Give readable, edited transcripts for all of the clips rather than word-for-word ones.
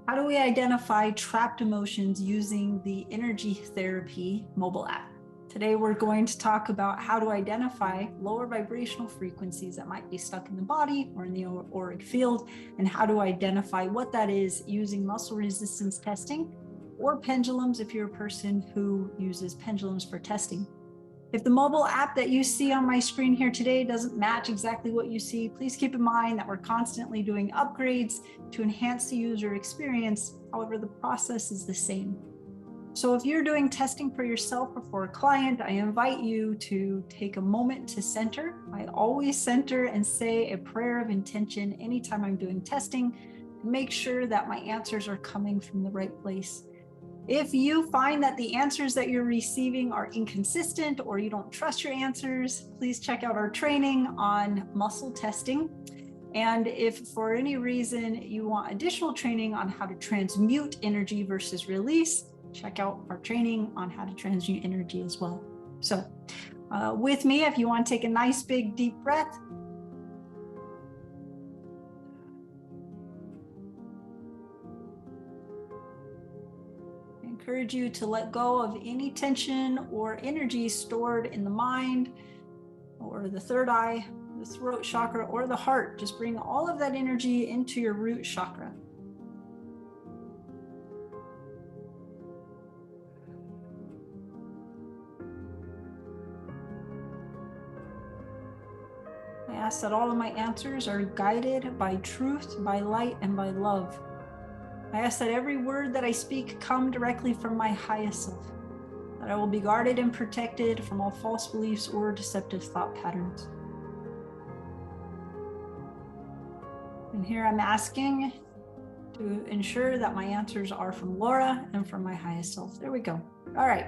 How do we identify trapped emotions using the Energy Therapy mobile app? Today, we're going to talk about how to identify lower vibrational frequencies that might be stuck in the body or in the auric field, and how to identify what that is using muscle resistance testing or pendulums if you're a person who uses pendulums for testing. If the mobile app that you see on my screen here today doesn't match exactly what you see, please keep in mind that we're constantly doing upgrades to enhance the user experience. However, the process is the same. So if you're doing testing for yourself or for a client, I invite you to take a moment to center. I always center and say a prayer of intention anytime I'm doing testing to make sure that my answers are coming from the right place. If you find that the answers that you're receiving are inconsistent or you don't trust your answers, please check out our training on muscle testing. And if for any reason you want additional training on how to transmute energy versus release, check out our training on how to transmute energy as well. So with me, if you want to take a nice big deep breath, encourage you to let go of any tension or energy stored in the mind or the third eye, the throat chakra, or the heart. Just bring all of that energy into your root chakra. I ask that all of my answers are guided by truth, by light, and by love. I ask that every word that I speak come directly from my highest self, that I will be guarded and protected from all false beliefs or deceptive thought patterns. And here I'm asking to ensure that my answers are from Laura and from my highest self. There we go. All right.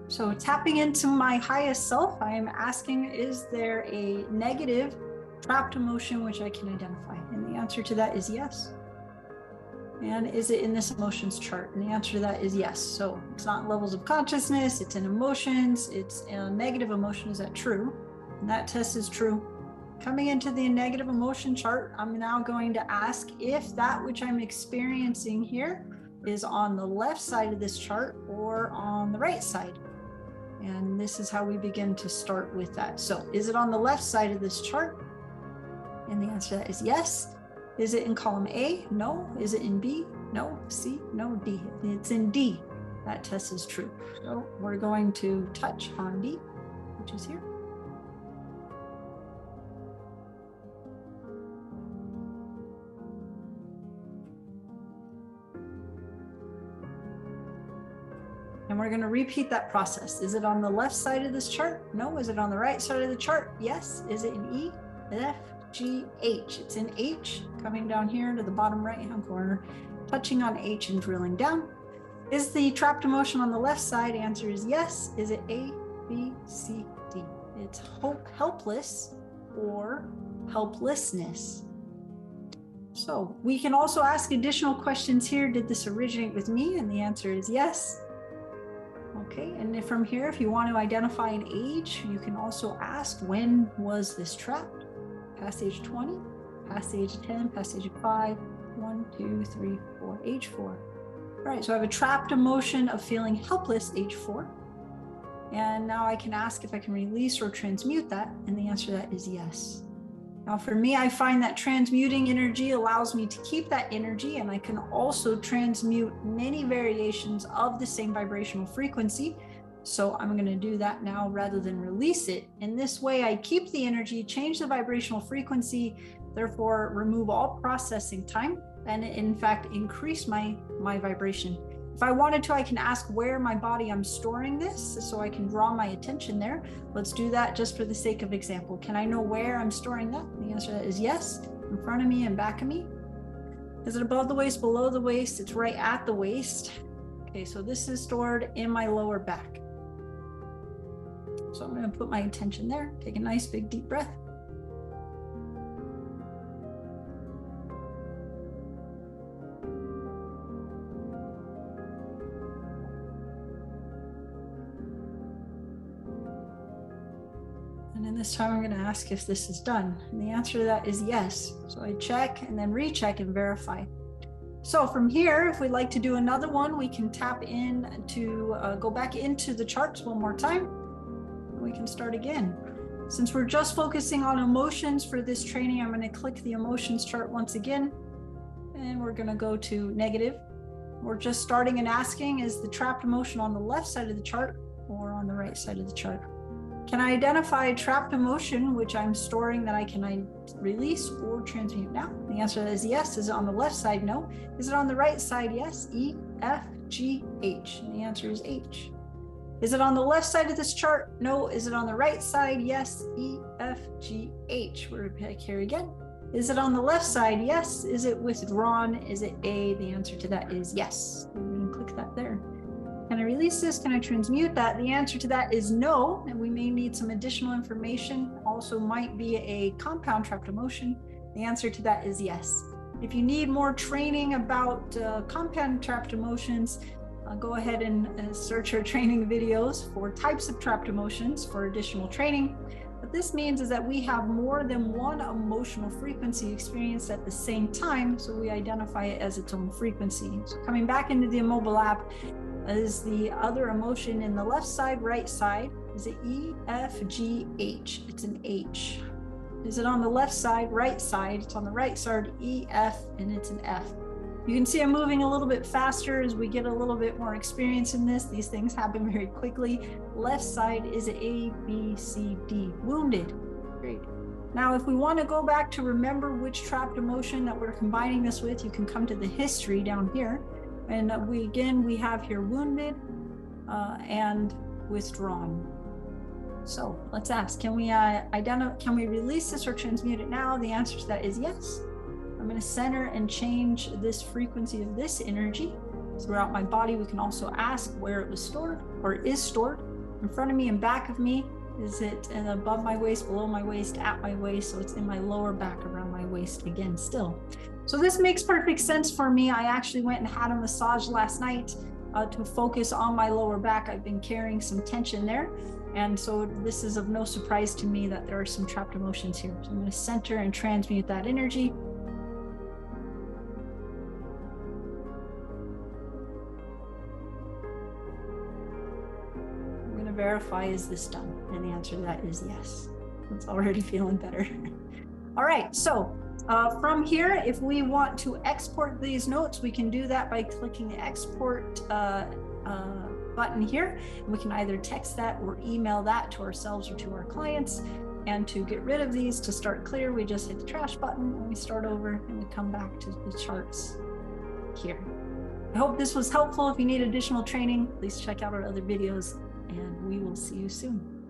So tapping into my highest self, I am asking, is there a negative trapped emotion which I can identify? And the answer to that is yes. And is it in this emotions chart? And the answer to that is yes. So it's not levels of consciousness, it's in emotions, it's a negative emotion. Is that true? And that test is true. Coming into the negative emotion chart, I'm now going to ask if that which I'm experiencing here is on the left side of this chart or on the right side. And this is how we begin to start with that. So is it on the left side of this chart? And the answer to that is yes. Is it in column A? No. Is it in B? No. C? No. D. It's in D. That test is true. So we're going to touch on B, which is here. And we're going to repeat that process. Is it on the left side of this chart? No. Is it on the right side of the chart? Yes. Is it in E, F, G, H? It's in H, coming down here to the bottom right-hand corner, touching on H and drilling down. Is the trapped emotion on the left side? Answer is yes. Is it A, B, C, D? It's helpless or helplessness. So we can also ask additional questions here. Did this originate with me? And the answer is yes. Okay, and from here, if you want to identify an age, you can also ask, when was this trapped? Past age 20, past age 10, past age 5, 1, 2, 3, 4, age 4. All right, so I have a trapped emotion of feeling helpless, age 4. And now I can ask if I can release or transmute that, and the answer to that is yes. Now for me, I find that transmuting energy allows me to keep that energy, and I can also transmute many variations of the same vibrational frequency. So I'm going to do that now rather than release it. In this way, I keep the energy, change the vibrational frequency, therefore remove all processing time, and in fact, increase my vibration. If I wanted to, I can ask where my body I'm storing this so I can draw my attention there. Let's do that just for the sake of example. Can I know where I'm storing that? The answer to that is yes, in front of me and back of me. Is it above the waist, below the waist? It's right at the waist. Okay, so this is stored in my lower back. So I'm going to put my attention there. Take a nice big deep breath. And then this time I'm going to ask if this is done. And the answer to that is yes. So I check and then recheck and verify. So from here, if we'd like to do another one, we can tap in to go back into the charts one more time. We can start again. Since we're just focusing on emotions for this training, I'm going to click the emotions chart once again, and we're going to go to negative. We're just starting and asking, is the trapped emotion on the left side of the chart or on the right side of the chart? Can I identify a trapped emotion which I'm storing that I can release or transmute now? The answer is yes. Is it on the left side? No. Is it on the right side? Yes. E, F, G, H. And the answer is H. Is it on the left side of this chart? No. Is it on the right side? Yes. E, F, G, H. We're going to carry again. Is it on the left side? Yes. Is it withdrawn? Is it A? The answer to that is yes. We're going to click that there. Can I release this? Can I transmute that? The answer to that is no, and we may need some additional information. Also might be a compound trapped emotion. The answer to that is yes. If you need more training about compound trapped emotions, go ahead and search our training videos for types of trapped emotions for additional training. What this means is that we have more than one emotional frequency experienced at the same time, so we identify it as its own frequency. So coming back into the Immobile app, is the other emotion in the left side, right side? Is it E, F, G, H? It's an H. Is it on the left side, right side? It's on the right side, E, F, and it's an F. You can see I'm moving a little bit faster as we get a little bit more experience in this. These things happen very quickly. Left side is A, B, C, D. Wounded. Great. Now, if we want to go back to remember which trapped emotion that we're combining this with, you can come to the history down here. And we have here wounded and withdrawn. So let's ask, can we release this or transmute it now? The answer to that is yes. I'm going to center and change this frequency of this energy throughout my body. We can also ask where it was stored or is stored. In front of me and back of me. Is it above my waist, below my waist, at my waist? So it's in my lower back around my waist again still. So this makes perfect sense for me. I actually went and had a massage last night to focus on my lower back. I've been carrying some tension there. And so this is of no surprise to me that there are some trapped emotions here. So I'm going to center and transmute that energy. Verify, is this done? And the answer to that is yes. It's already feeling better. All right, so from here, if we want to export these notes, we can do that by clicking the export button here. And we can either text that or email that to ourselves or to our clients. And to get rid of these, to start clear, we just hit the trash button and we start over and we come back to the charts here. I hope this was helpful. If you need additional training, please check out our other videos, and we will see you soon.